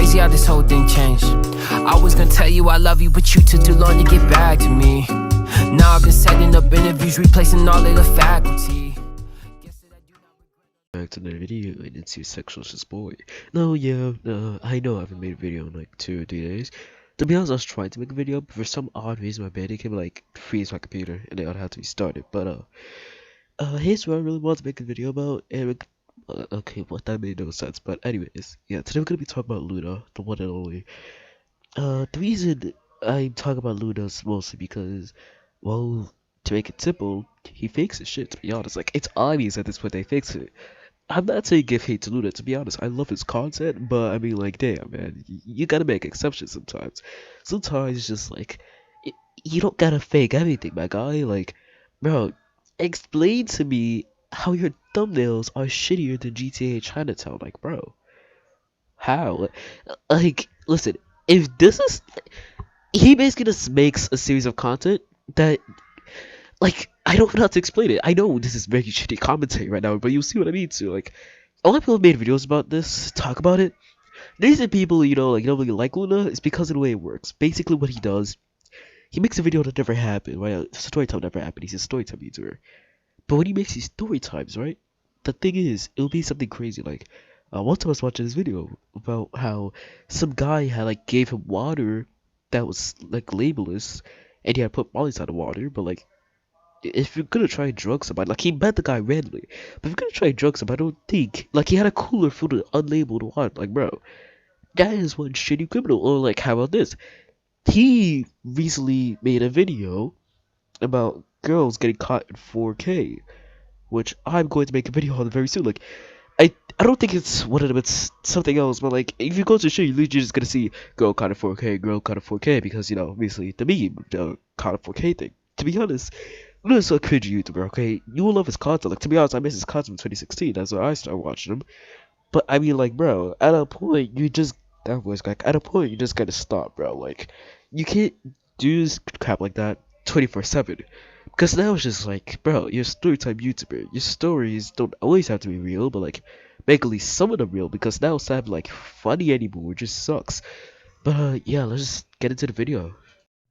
crazy how this whole thing changed. I was gonna tell you I love you, but you took too long to get back to me. Now I've been setting up interviews, replacing all of the faculty. Back to another video, and it's your sexualist boy. No, yeah, I know I haven't made a video in like 2 or 3 days. To be honest, I was trying to make a video, but for some odd reason my bandit came like freeze my computer, and then I'd have to restart it. But here's what I really want to make a video about. And okay, what that made no sense. But anyways, yeah, today we're gonna be talking about Luna, the one and only. The reason I'm talking about Luna is mostly because, well, to make it simple, he fakes his shit. To be honest, like it's obvious at this point they fix it. I'm not saying give hate to Luna, to be honest. I love his content, but I mean, like, damn, man, you gotta make exceptions sometimes. Sometimes it's just like, you don't gotta fake everything, my guy. Like, bro, explain to me how your thumbnails are shittier than GTA Chinatown. Like, bro, how? Like, listen, if this is, he basically just makes a series of content that, like, I don't know how to explain it. I know this is very shitty commentary right now, but you'll see what I mean too. Like, a lot of people have made videos about this, talk about it. The reason people, like, don't really like Luna is because of the way it works. Basically, what he does, he makes a video that never happened, right? Story time never happened. He's a story time YouTuber. But when he makes these story times, right? The thing is, it'll be something crazy. Like, one time I was watching this video about how some guy had, like, gave him water that was, like, labelless, and he had put Molly inside the water, but, like, if you're gonna try and drug somebody, like he met the guy randomly, but if you're gonna try and drug somebody, I don't think, like he had a cooler filled with unlabeled water, like bro, that is one shitty criminal. Or like, how about this? He recently made a video about girls getting caught in 4K, which I'm going to make a video on very soon. Like, I don't think it's one of them, it's something else, but like, if you go to show, you're just gonna see girl caught in 4K, girl caught in 4K, because, you know, obviously the meme, the caught in 4K thing. To be honest, Luna's so cringy YouTuber, okay? You will love his content. Like, to be honest, I miss his content in 2016. That's when I started watching him. But, I mean, like, bro, at a point, you just... That voice crack. At a point, you just gotta stop, bro. Like, you can't do this crap like that 24/7. Because now it's just like, bro, you're a storytime YouTuber. Your stories don't always have to be real, but, like, make at least some of them real. Because now it's not, like, funny anymore. It just sucks. But, yeah, let's just get into the video.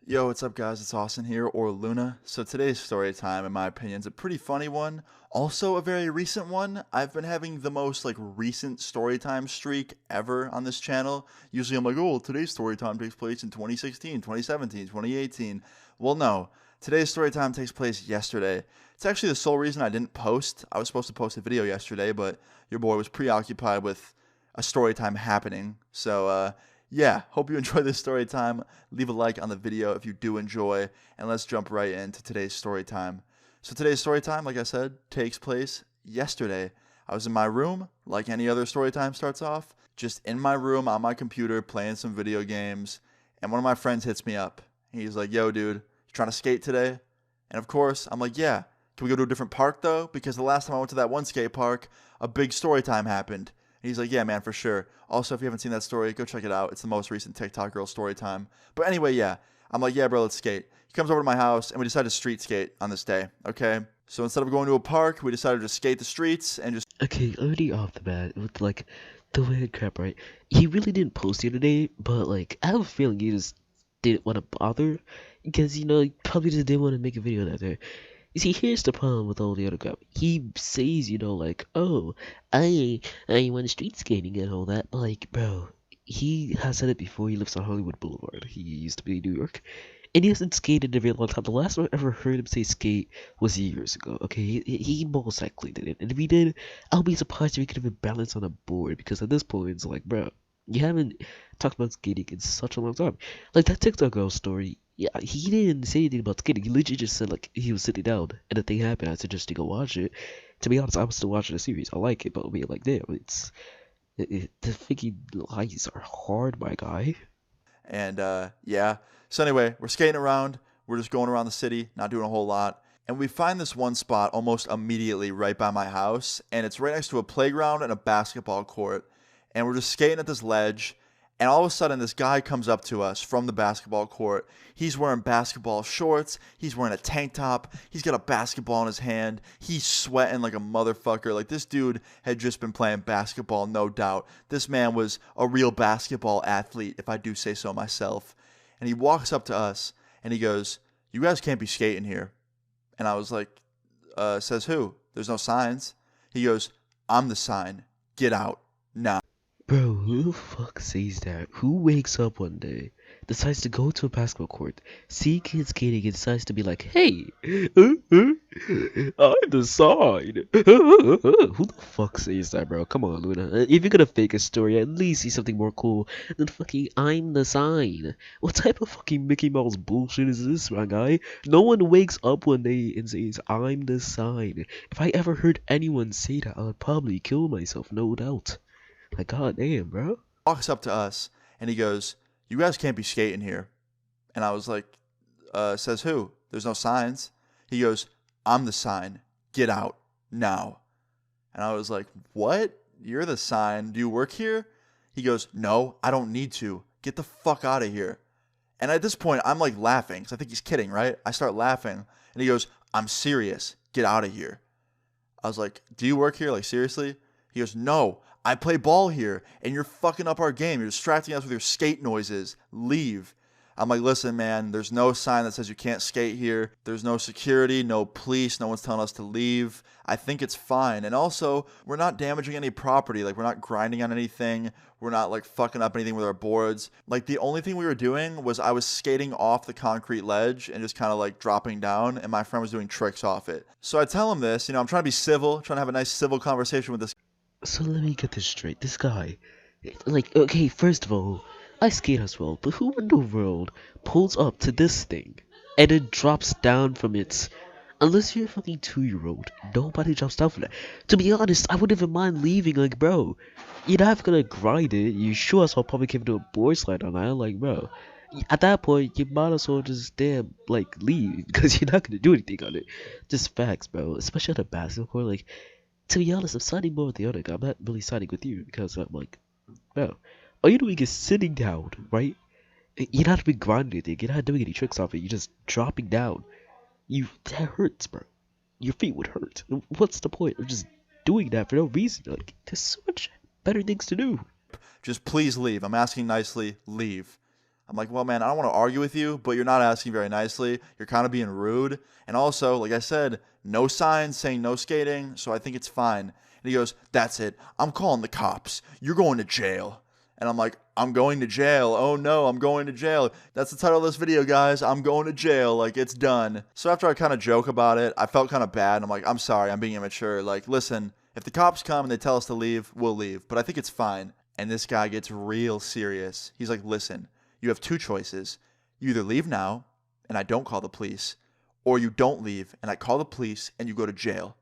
Yo, what's up guys, it's Austin here, or Luna. So today's story time, in my opinion, is a pretty funny one. Also a very recent one. I've been having the most recent story time streak ever on this channel. Usually I'm like, oh, today's story time takes place in 2016, 2017, 2018. Well, no. Today's story time takes place yesterday. It's actually the sole reason I didn't post. I was supposed to post a video yesterday, but your boy was preoccupied with a story time happening. So, yeah, hope you enjoy this story time. Leave a like on the video if you do enjoy, and let's jump right into today's story time. So today's story time, like I said, takes place yesterday. I was in my room, like any other story time starts off, just in my room on my computer playing some video games, and one of my friends hits me up. He's like, yo, dude, you trying to skate today? And of course, I'm like, yeah. Can we go to a different park, though? Because the last time I went to that one skate park, a big story time happened. He's like, yeah, man, for sure. Also, if you haven't seen that story, go check it out. It's the most recent TikTok girl story time. But anyway, yeah. I'm like, yeah, bro, let's skate. He comes over to my house, and we decided to street skate on this day, okay? So instead of going to a park, we decided to skate the streets and just... Okay, already off the bat, with, like, the weird crap, right? He really didn't post the other day, but, like, I have a feeling he just didn't want to bother, because, you know, he probably just didn't want to make a video that day. You see, here's the problem with all the other crap. He says, you know, like, oh, I went street skating and all that, but, like, bro, he has said it before. He lives on Hollywood Boulevard. He used to be in New York, and he hasn't skated in a very long time. The last time I ever heard him say skate was years ago, okay? He most likely didn't, and if he did, I'll be surprised if he could even balance on a board, because at this point, it's like, bro, you haven't talked about skating in such a long time. Like, that TikTok girl story, yeah, he didn't say anything about skating. He literally just said, like, he was sitting down, and the thing happened. I suggest you go watch it. To be honest, I'm still watching the series. I like it, but I mean, like, damn, the freaking lies are hard, my guy. And, yeah. So anyway, we're skating around. We're just going around the city, not doing a whole lot. And we find this one spot almost immediately right by my house. And it's right next to a playground and a basketball court. And we're just skating at this ledge. And all of a sudden, this guy comes up to us from the basketball court. He's wearing basketball shorts. He's wearing a tank top. He's got a basketball in his hand. He's sweating like a motherfucker. Like, this dude had just been playing basketball, no doubt. This man was a real basketball athlete, if I do say so myself. And he walks up to us, and he goes, "You guys can't be skating here." And I was like, says who? There's no signs. He goes, "I'm the sign. Get out now." Bro, who the fuck says that? Who wakes up one day, decides to go to a basketball court, see kids skating, and decides to be like, "Hey, I'm the sign." Who the fuck says that, bro? Come on, Luna. If you're gonna fake a story, at least see something more cool than fucking "I'm the sign." What type of fucking Mickey Mouse bullshit is this, my guy? No one wakes up one day and says, "I'm the sign." If I ever heard anyone say that, I would probably kill myself, no doubt. Like, goddamn, bro. Walks up to us, and he goes, "You guys can't be skating here." And I was like, says who? There's no signs. He goes, "I'm the sign. Get out now." And I was like, "What? You're the sign. Do you work here?" He goes, "No, I don't need to. Get the fuck out of here." And at this point, I'm like laughing because I think he's kidding, right? I start laughing, and he goes, "I'm serious. Get out of here." I was like, "Do you work here? Like, seriously?" He goes, "No, I play ball here, and you're fucking up our game. You're distracting us with your skate noises. Leave." I'm like, "Listen, man, there's no sign that says you can't skate here. There's no security, no police. No one's telling us to leave. I think it's fine. And also, we're not damaging any property. Like, we're not grinding on anything. We're not, like, fucking up anything with our boards. Like, the only thing we were doing was I was skating off the concrete ledge and just kind of, like, dropping down, and my friend was doing tricks off it." So I tell him this. I'm trying to be civil, trying to have a nice civil conversation with this. So let me get this straight. This guy, like, okay, first of all, I skate as well, but who in the world pulls up to this thing and then drops down from it? Unless you're a fucking 2-year-old, nobody drops down from that. To be honest, I wouldn't even mind leaving. Like, bro, you're not gonna grind it. You sure as hell probably came to a board slide on that. Like, bro, at that point, you might as well just damn, like, leave because you're not gonna do anything on it. Just facts, bro. Especially on a basketball court, like. To be honest, I'm siding more with the other guy. I'm not really siding with you because I'm like, bro, all you're doing is sitting down, right? You're not even grinding anything. You're not doing any tricks off it. You're just dropping down. That hurts, bro. Your feet would hurt. What's the point of just doing that for no reason? Like, there's so much better things to do. "Just please leave. I'm asking nicely. Leave." I'm like, "Well, man, I don't want to argue with you, but you're not asking very nicely. You're kind of being rude. And also, like I said, no signs saying no skating, so I think it's fine." And he goes, "That's it. I'm calling the cops. You're going to jail." And I'm like, "I'm going to jail. Oh no, I'm going to jail." That's the title of this video, guys. I'm going to jail. Like, it's done. So after I kind of joke about it, I felt kind of bad. I'm like, "I'm sorry. I'm being immature. Like, listen, if the cops come and they tell us to leave, we'll leave. But I think it's fine." And this guy gets real serious. He's like, "Listen, you have two choices. You either leave now and I don't call the police, or you don't leave and I call the police and you go to jail."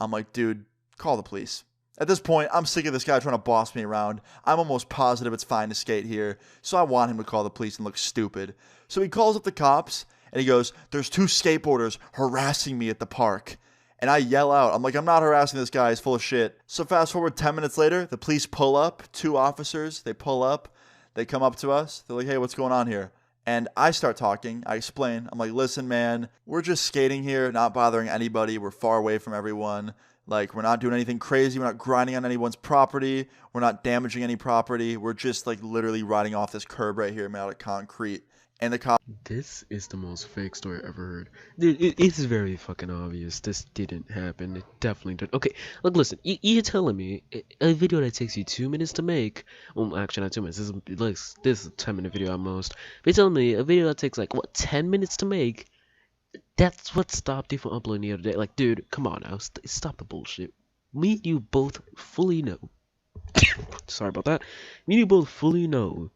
I'm like, "Dude, call the police." At this point, I'm sick of this guy trying to boss me around. I'm almost positive it's fine to skate here, so I want him to call the police and look stupid. So he calls up the cops and he goes, "There's two skateboarders harassing me at the park." And I yell out, I'm like, "I'm not harassing this guy. He's full of shit." So fast forward 10 minutes later, the police pull up. 2 officers, they pull up. They come up to us. They're like, "Hey, what's going on here?" And I start talking. I explain. I'm like, "Listen, man, we're just skating here, not bothering anybody. We're far away from everyone. Like, we're not doing anything crazy. We're not grinding on anyone's property. We're not damaging any property. We're just, like, literally riding off this curb right here made out of concrete." And the cop. This is the most fake story I ever heard. Dude, it's very fucking obvious this didn't happen. It definitely did. Okay, look, listen. You're telling me a video that takes you 2 minutes to make. Well, actually, not 2 minutes. This is a 10-minute video at most. But you're telling me a video that takes, like, what, 10 minutes to make? That's what stopped you from uploading the other day. Like, dude, come on now. Stop the bullshit. Me and you both fully know. Sorry about that. Me and you both fully know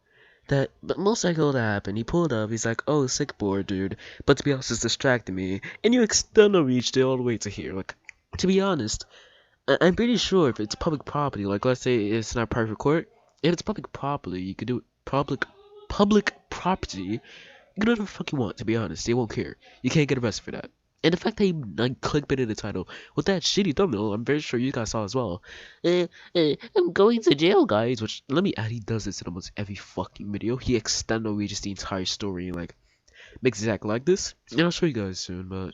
that but most likely what happened. He pulled up, he's like, "Oh, sick board, dude." But to be honest, it's distracting me. And you extend the reach all the way to here. Like, to be honest, I'm pretty sure if it's public property, like let's say it's not private court, if it's public property, you could do it public property. You can do whatever the fuck you want, to be honest. They won't care. You can't get arrested for that. And the fact that he like clickbaited the title with that shitty thumbnail, I'm very sure you guys saw as well. I'm going to jail, guys. Which, let me add, he does this in almost every fucking video. He extenuates the entire story and like makes it act like this. And I'll show you guys soon. But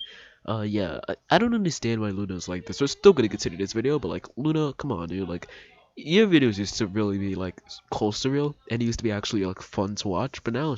yeah, I don't understand why Luna's like this. We're still gonna continue this video, but like Luna, come on, dude. Like your videos used to really be like close to real, and it used to be actually like fun to watch. But now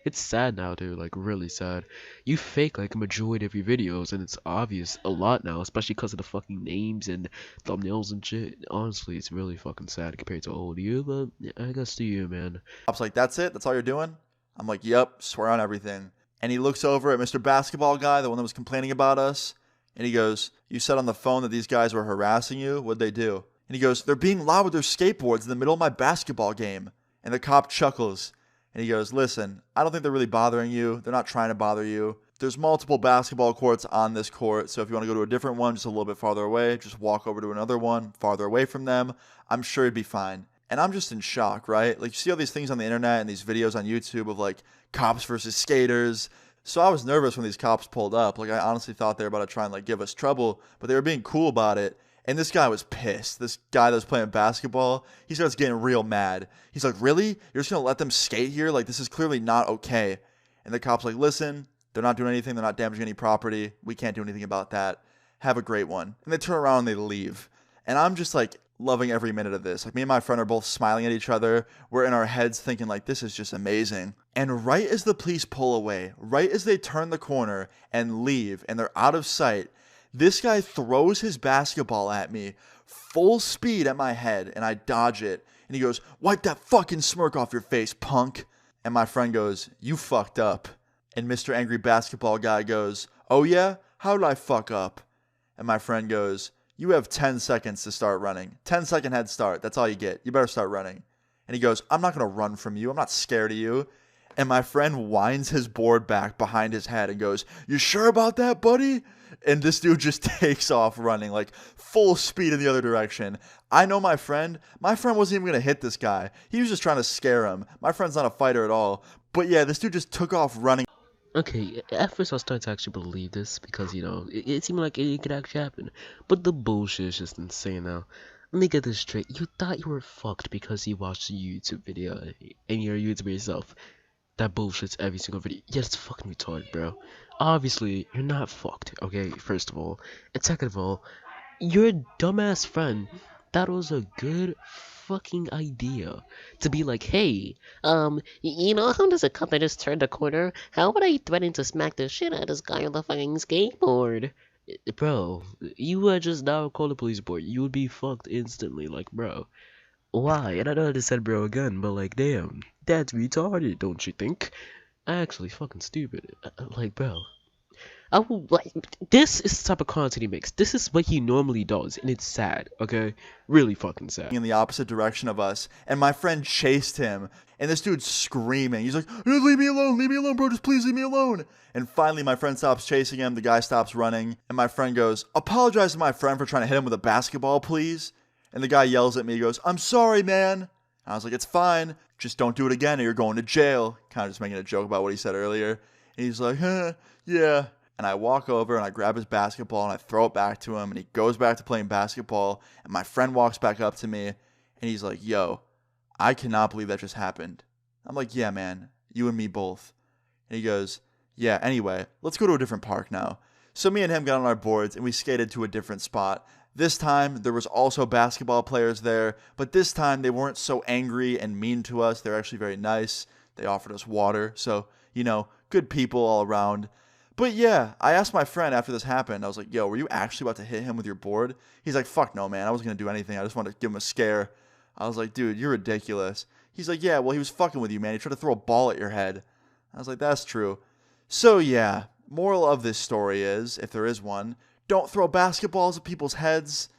it's sad now, dude, like really sad. You fake like a majority of your videos and it's obvious a lot now, especially because of the fucking names and thumbnails and shit. Honestly, it's really fucking sad compared to old you, but yeah, I guess to you, man. Cop's like, that's it? That's all you're doing? I'm like, yep, swear on everything. And he looks over at Mr. Basketball Guy, the one that was complaining about us, and he goes, you said on the phone that these guys were harassing you? What'd they do? And he goes, they're being loud with their skateboards in the middle of my basketball game. And the cop chuckles. And he goes, listen, I don't think they're really bothering you. They're not trying to bother you. There's multiple basketball courts on this court, so if you want to go to a different one just a little bit farther away, just walk over to another one farther away from them. I'm sure you'd be fine. And I'm just in shock, right? Like, you see all these things on the internet and these videos on YouTube of, like, cops versus skaters. So I was nervous when these cops pulled up. Like, I honestly thought they were about to try and, like, give us trouble, but they were being cool about it. And this guy was pissed. This guy that was playing basketball, he starts getting real mad. He's like, really? You're just going to let them skate here? Like, this is clearly not okay. And the cop's like, listen, they're not doing anything. They're not damaging any property. We can't do anything about that. Have a great one. And they turn around and they leave. And I'm just like loving every minute of this. Like, me and my friend are both smiling at each other. We're in our heads thinking like, this is just amazing. And right as the police pull away, right as they turn the corner and leave and they're out of sight, this guy throws his basketball at me, full speed at my head, and I dodge it. And he goes, wipe that fucking smirk off your face, punk. And my friend goes, you fucked up. And Mr. Angry Basketball Guy goes, oh yeah? How did I fuck up? And my friend goes, you have 10 seconds to start running. 10-second head start. That's all you get. You better start running. And he goes, I'm not going to run from you. I'm not scared of you. And my friend winds his board back behind his head and goes, you sure about that, buddy? And this dude just takes off running, like full speed in the other direction. I know my friend. My friend wasn't even going to hit this guy. He was just trying to scare him. My friend's not a fighter at all. But yeah, this dude just took off running. Okay, at first I was starting to actually believe this because, you know, it seemed like it could actually happen. But the bullshit is just insane now. Let me get this straight. You thought you were fucked because you watched a YouTube video and you're a YouTuber yourself. That bullshit's every single video. Yeah, it's fucking retarded, bro. Obviously, you're not fucked, okay, first of all. And second of all, your dumbass friend, that was a good fucking idea. To be like, hey, you know how does a cop that just turned the corner? How would I threaten to smack the shit out of this guy on the fucking skateboard? Bro, you would just now call the police report. You would be fucked instantly, like, bro. Why? And I know I just said bro again, but like, damn, that's retarded, don't you think? Actually, fucking stupid. Like, bro. Like, this is the type of content he makes. This is what he normally does, and it's sad, okay? Really fucking sad. In the opposite direction of us, and my friend chased him, and this dude's screaming. He's like, leave me alone, bro, just please leave me alone. And finally, my friend stops chasing him, the guy stops running, and my friend goes, apologize to my friend for trying to hit him with a basketball, please. And the guy yells at me, he goes, I'm sorry, man. I was like, it's fine, just don't do it again or you're going to jail. Kind of just making a joke about what he said earlier. And he's like, yeah. And I walk over and I grab his basketball and I throw it back to him and he goes back to playing basketball. And my friend walks back up to me and he's like, yo, I cannot believe that just happened. I'm like, yeah, man, you and me both. And he goes, yeah, anyway, let's go to a different park now. So me and him got on our boards and we skated to a different spot. This time, there was also basketball players there, but this time they weren't so angry and mean to us. They're actually very nice. They offered us water, so, you know, good people all around. But yeah, I asked my friend after this happened, I was like, yo, were you actually about to hit him with your board? He's like, fuck no, man, I wasn't going to do anything. I just wanted to give him a scare. I was like, dude, you're ridiculous. He's like, yeah, well, he was fucking with you, man. He tried to throw a ball at your head. I was like, that's true. So yeah, moral of this story is, if there is one, don't throw basketballs at people's heads.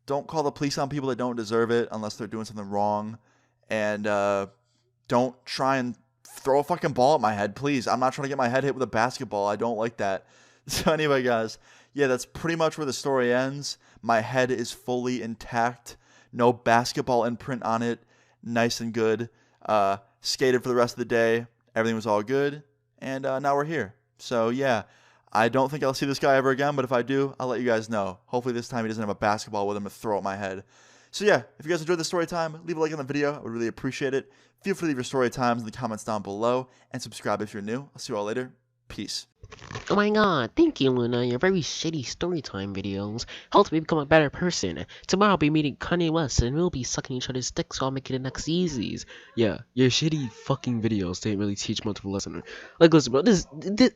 Don't call the police on people that don't deserve it unless they're doing something wrong. And don't try and throw a fucking ball at my head, please. I'm not trying to get my head hit with a basketball. I don't like that. So anyway, guys, yeah, that's pretty much where the story ends. My head is fully intact. No basketball imprint on it. Nice and good. Skated for the rest of the day. Everything was all good. And now we're here. So yeah. I don't think I'll see this guy ever again, but if I do, I'll let you guys know. Hopefully this time he doesn't have a basketball with him to throw at my head. So yeah, if you guys enjoyed the story time, leave a like on the video. I would really appreciate it. Feel free to leave your story times in the comments down below, and subscribe if you're new. I'll see you all later. Peace. Oh my god, thank you, Luna. Your very shitty storytime videos helped me become a better person. Tomorrow I'll be meeting Kanye West and we'll be sucking each other's dicks while making the next Yeezys. Yeah, your shitty fucking videos didn't really teach much of a lesson. Like, listen, bro, this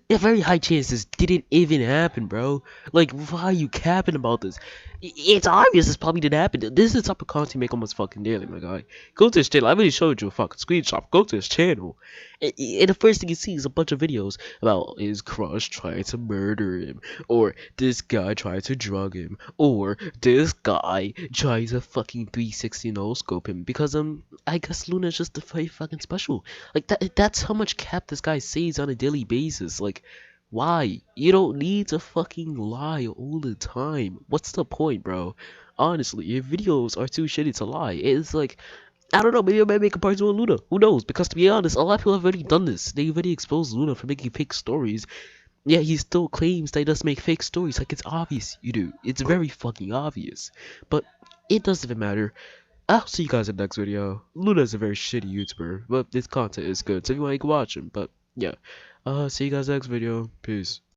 a very high chance this didn't even happen, bro. Like, why are you capping about this? It's obvious this probably didn't happen. This is the type of content you make almost fucking daily, my guy. Go to his channel. I already showed you a fucking screenshot. Go to his channel. And the first thing you see is a bunch of videos about his crush trying to murder him, or this guy trying to drug him, or this guy trying to fucking 360 no scope him because I guess Luna's just very fucking special. Like that's how much cap this guy says on a daily basis. Like, why? You don't need to fucking lie all the time. What's the point, bro? Honestly, your videos are too shitty to lie. It's like, I don't know, maybe I might make a part 2 of Luna. Who knows? Because to be honest, a lot of people have already done this. They already exposed Luna for making fake stories. Yet he still claims that he does make fake stories. Like, it's obvious you do. It's very fucking obvious. But it doesn't even matter. I'll see you guys in the next video. Luna's a very shitty YouTuber, but his content is good, so if you want, you can watch him. But yeah, see you guys next video. Peace.